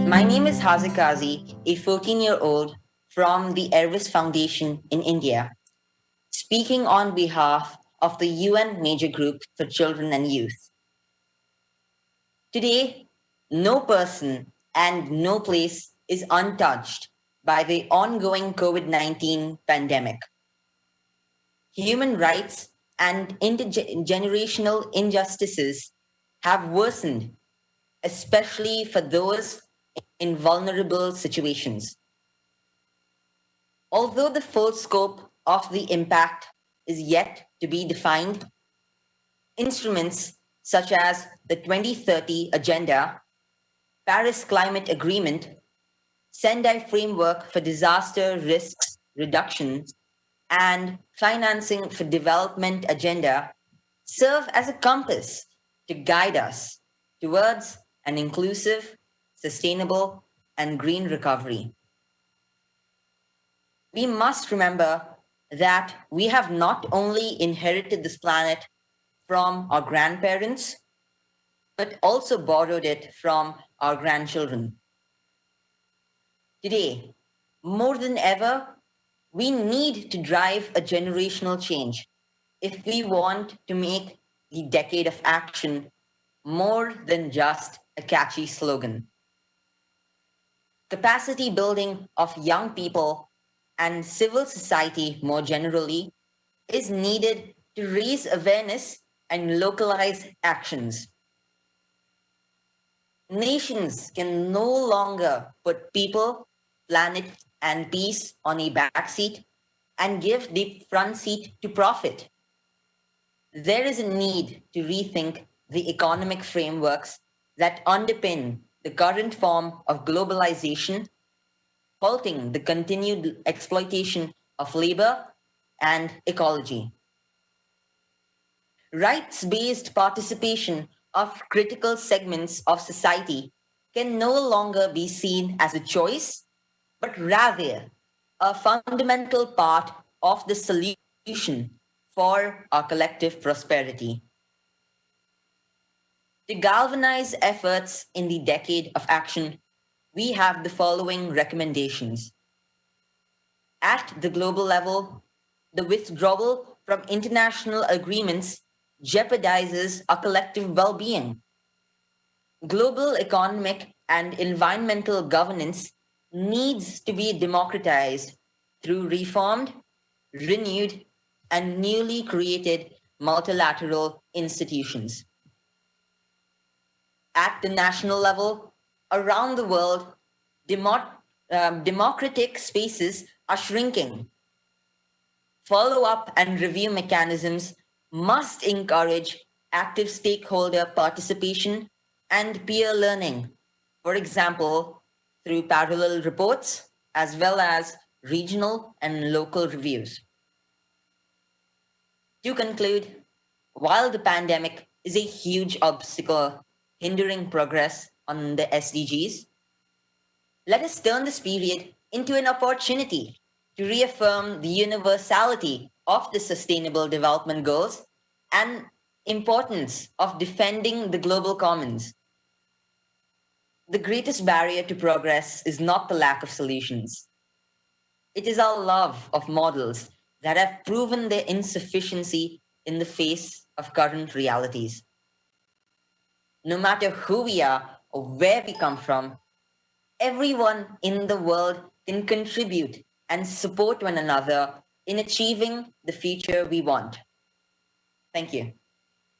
My name is Hazikazi, a 14-year-old from the Ervis Foundation in India, speaking on behalf of the UN Major Group for Children and Youth. Today, no person and no place is untouched by the ongoing COVID-19 pandemic. Human rights and intergenerational injustices have worsened, especially for those in vulnerable situations. Although the full scope of the impact is yet to be defined, instruments such as the 2030 Agenda, Paris Climate Agreement, Sendai Framework for Disaster Risks Reduction, and Financing for Development Agenda serve as a compass to guide us towards an inclusive, sustainable, and green recovery. We must remember that we have not only inherited this planet from our grandparents, but also borrowed it from our grandchildren. Today, more than ever, we need to drive a generational change if we want to make the decade of action more than just a catchy slogan. Capacity building of young people and civil society more generally is needed to raise awareness and localize actions. Nations can no longer put people, planet, and peace on a backseat and give the front seat to profit. There is a need to rethink the economic frameworks that underpin the current form of globalization, halting the continued exploitation of labor and ecology. Rights-based participation of critical segments of society can no longer be seen as a choice, but rather a fundamental part of the solution for our collective prosperity. To galvanize efforts in the decade of action, we have the following recommendations. At the global level, the withdrawal from international agreements jeopardizes our collective well-being. Global economic and environmental governance needs to be democratized through reformed, renewed, and newly created multilateral institutions. At the national level, around the world, democratic spaces are shrinking. Follow-up and review mechanisms must encourage active stakeholder participation and peer learning, for example, through parallel reports as well as regional and local reviews. To conclude, while the pandemic is a huge obstacle hindering progress on the SDGs, let us turn this period into an opportunity to reaffirm the universality of the Sustainable Development Goals and importance of defending the global commons. The greatest barrier to progress is not the lack of solutions. It is our love of models that have proven their insufficiency in the face of current realities. No matter who we are or where we come from, everyone in the world can contribute and support one another in achieving the future we want. Thank you.